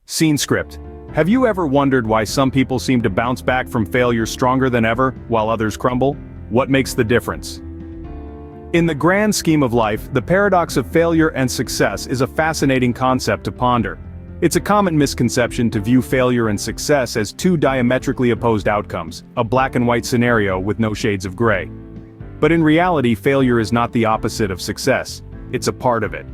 Scene script. Have you ever wondered why some people seem to bounce back from failure stronger than ever, while others crumble? What makes the difference? In the grand scheme of life, the paradox of failure and success is a fascinating concept to ponder. It's a common misconception to view failure and success as two diametrically opposed outcomes, a black and white scenario with no shades of gray. But in reality, failure is not the opposite of success, it's a part of it.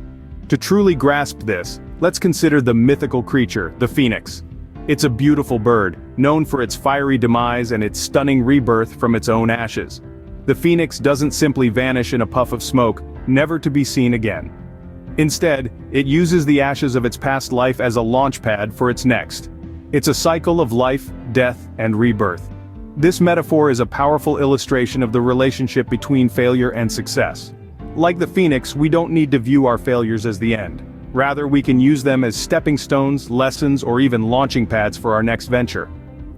To truly grasp this, let's consider the mythical creature, the phoenix. It's a beautiful bird, known for its fiery demise and its stunning rebirth from its own ashes. The phoenix doesn't simply vanish in a puff of smoke, never to be seen again. Instead, it uses the ashes of its past life as a launchpad for its next. It's a cycle of life, death, and rebirth. This metaphor is a powerful illustration of the relationship between failure and success. Like the phoenix, we don't need to view our failures as the end. Rather, we can use them as stepping stones, lessons, or even launching pads for our next venture.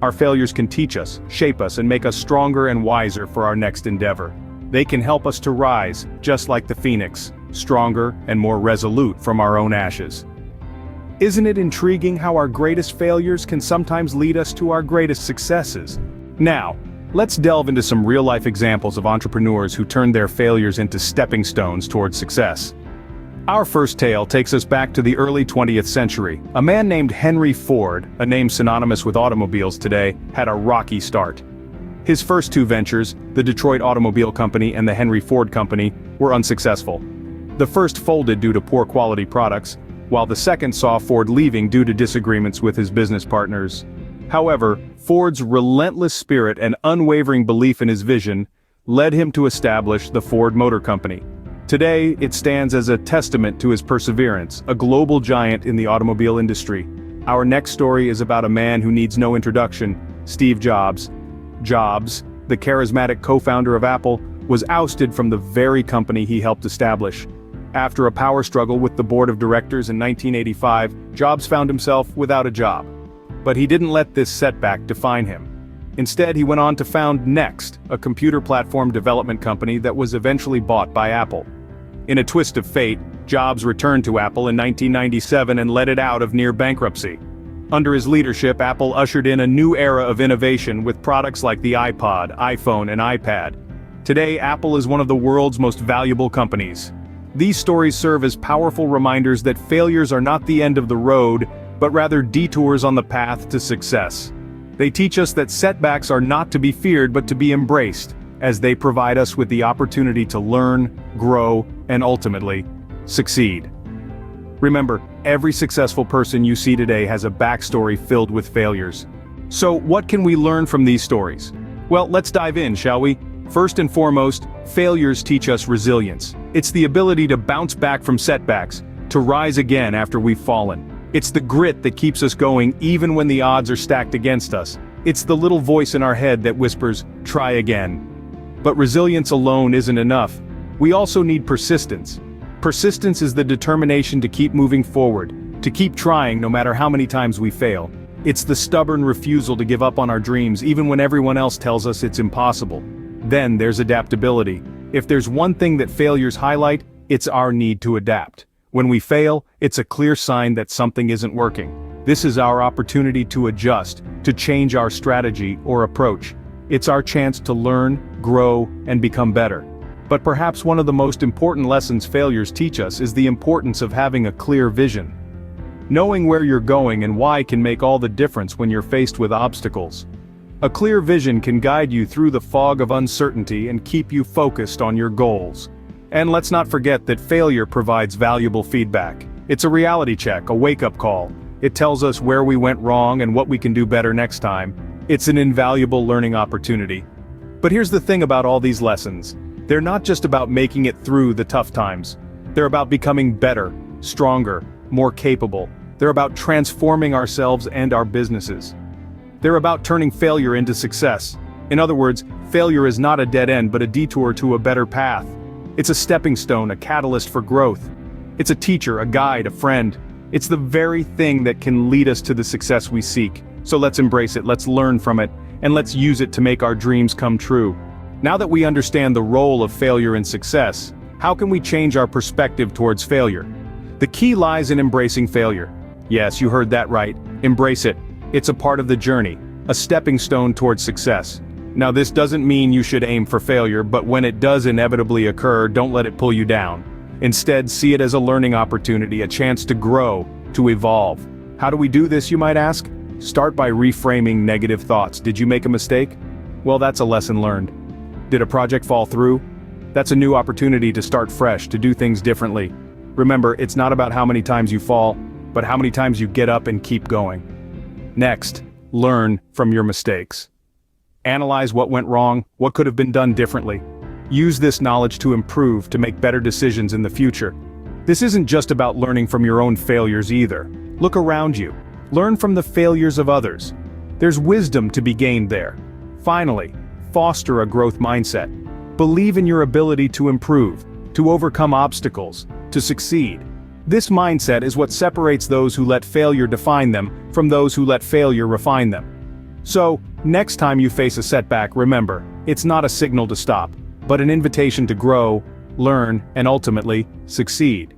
Our failures can teach us, shape us, and make us stronger and wiser for our next endeavor. They can help us to rise, just like the phoenix, stronger and more resolute from our own ashes. Isn't it intriguing how our greatest failures can sometimes lead us to our greatest successes? Now, let's delve into some real-life examples of entrepreneurs who turned their failures into stepping stones towards success. Our first tale takes us back to the early 20th century. A man named Henry Ford, a name synonymous with automobiles today, had a rocky start. His first two ventures, the Detroit Automobile Company and the Henry Ford Company, were unsuccessful. The first folded due to poor quality products, while the second saw Ford leaving due to disagreements with his business partners. However, Ford's relentless spirit and unwavering belief in his vision led him to establish the Ford Motor Company. Today, it stands as a testament to his perseverance, a global giant in the automobile industry. Our next story is about a man who needs no introduction, Steve Jobs. Jobs, the charismatic co-founder of Apple, was ousted from the very company he helped establish. After a power struggle with the board of directors in 1985, Jobs found himself without a job. But he didn't let this setback define him. Instead, he went on to found Next, a computer platform development company that was eventually bought by Apple. In a twist of fate, Jobs returned to Apple in 1997 and led it out of near bankruptcy. Under his leadership, Apple ushered in a new era of innovation with products like the iPod, iPhone, and iPad. Today, Apple is one of the world's most valuable companies. These stories serve as powerful reminders that failures are not the end of the road, but rather detours on the path to success. They teach us that setbacks are not to be feared but to be embraced, as they provide us with the opportunity to learn, grow, and ultimately, succeed. Remember, every successful person you see today has a backstory filled with failures. So, what can we learn from these stories? Well, let's dive in, shall we? First and foremost, failures teach us resilience. It's the ability to bounce back from setbacks, to rise again after we've fallen. It's the grit that keeps us going even when the odds are stacked against us. It's the little voice in our head that whispers, "Try again." But resilience alone isn't enough. We also need persistence. Persistence is the determination to keep moving forward, to keep trying no matter how many times we fail. It's the stubborn refusal to give up on our dreams even when everyone else tells us it's impossible. Then there's adaptability. If there's one thing that failures highlight, it's our need to adapt. When we fail, it's a clear sign that something isn't working. This is our opportunity to adjust, to change our strategy or approach. It's our chance to learn, grow, and become better. But perhaps one of the most important lessons failures teach us is the importance of having a clear vision. Knowing where you're going and why can make all the difference when you're faced with obstacles. A clear vision can guide you through the fog of uncertainty and keep you focused on your goals. And let's not forget that failure provides valuable feedback. It's a reality check, a wake-up call. It tells us where we went wrong and what we can do better next time. It's an invaluable learning opportunity. But here's the thing about all these lessons. They're not just about making it through the tough times. They're about becoming better, stronger, more capable. They're about transforming ourselves and our businesses. They're about turning failure into success. In other words, failure is not a dead end but a detour to a better path. It's a stepping stone, a catalyst for growth. It's a teacher, a guide, a friend. It's the very thing that can lead us to the success we seek. So let's embrace it, let's learn from it, and let's use it to make our dreams come true. Now that we understand the role of failure in success, how can we change our perspective towards failure? The key lies in embracing failure. Yes, you heard that right. Embrace it. It's a part of the journey, a stepping stone towards success. Now this doesn't mean you should aim for failure, but when it does inevitably occur, don't let it pull you down. Instead, see it as a learning opportunity, a chance to grow, to evolve. How do we do this, you might ask? Start by reframing negative thoughts. Did you make a mistake? Well, that's a lesson learned. Did a project fall through? That's a new opportunity to start fresh, to do things differently. Remember, it's not about how many times you fall, but how many times you get up and keep going. Next, learn from your mistakes. Analyze what went wrong, what could have been done differently. Use this knowledge to improve, to make better decisions in the future. This isn't just about learning from your own failures either. Look around you. Learn from the failures of others. There's wisdom to be gained there. Finally, foster a growth mindset. Believe in your ability to improve, to overcome obstacles, to succeed. This mindset is what separates those who let failure define them from those who let failure refine them. So, next time you face a setback, remember, it's not a signal to stop, but an invitation to grow, learn, and ultimately, succeed.